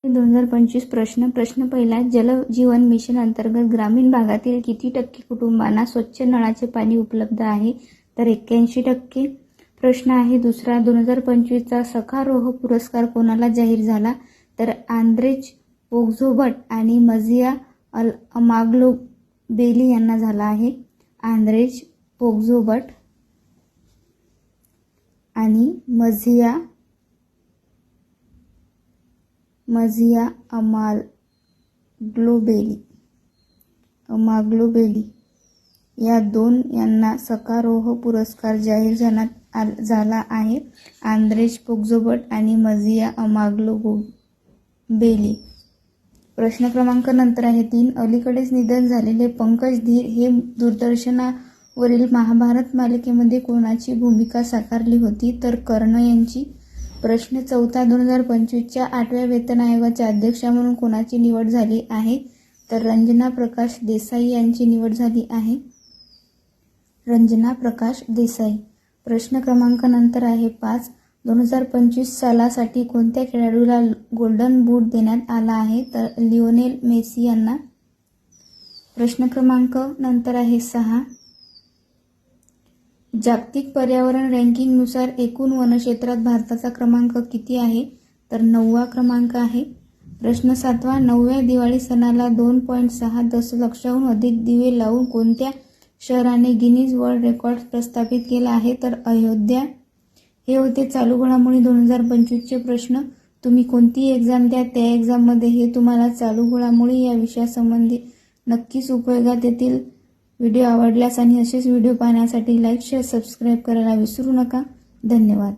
2025 प्रश्न पहिला, जल जीवन मिशन अंतर्गत ग्रामीण भागातील किती टक्के कुटुंबांना स्वच्छ नळाचे पाणी उपलब्ध आहे? तर 81%. प्रश्न आहे दुसरा, 2025चा सखारोह पुरस्कार कोणाला जाहीर झाला? तर आंद्रेज पोग्झोबट आणि मझिया अमाग्लोबेली यांना झाला आहे. आंद्रेज पोग्झोबट आणि मझिया अमाग्लोबेली या दोन यांना सखारोह पुरस्कार जाहीर झाला आहे. आंद्रेज पोग्झोबट आणि मझिया अमाग्लोबेली. प्रश्न क्रमांक नंतर आहे 3, अलीकडेच निधन झालेले पंकज धीर हे दूरदर्शनावरील महाभारत मालिकेमध्ये कोणाची भूमिका साकारली होती? तर कर्ण यांची. प्रश्न चौथा, 2025च्या 8व्या वेतन आयोगाच्या अध्यक्षा म्हणून कोणाची निवड झाली आहे? तर रंजना प्रकाश देसाई यांची निवड झाली आहे. रंजना प्रकाश देसाई. प्रश्न क्रमांक नंतर आहे 5, 2025 सालासाठी कोणत्या खेळाडूला गोल्डन बूट देण्यात आला आहे? तर लिओनेल मेसी यांना. प्रश्न क्रमांक नंतर आहे 6, जागतिक पर्यावरण रँकिंगनुसार एकूण वनक्षेत्रात भारताचा क्रमांक किती आहे? तर 9वा क्रमांक आहे. प्रश्न 7, 9व्या दिवाळी सणाला 2.6 दशलक्षाहून अधिक दिवे लावून कोणत्या शहराने गिनीज वर्ल्ड रेकॉर्ड प्रस्थापित केला आहे? तर अयोध्या. हे होते चालू घडामोडी 2025चे प्रश्न. तुम्ही कोणतीही एक्झाम द्या, त्या एक्झाममध्ये हे तुम्हाला चालू घडामोडी या विषयासंबंधी नक्कीच उपयोगात येतील. व्हिडिओ आवडल्यास आणि असेच व्हिडिओ पाहण्यासाठी लाईक, शेअर, सबस्क्राईब करायला विसरू नका. धन्यवाद.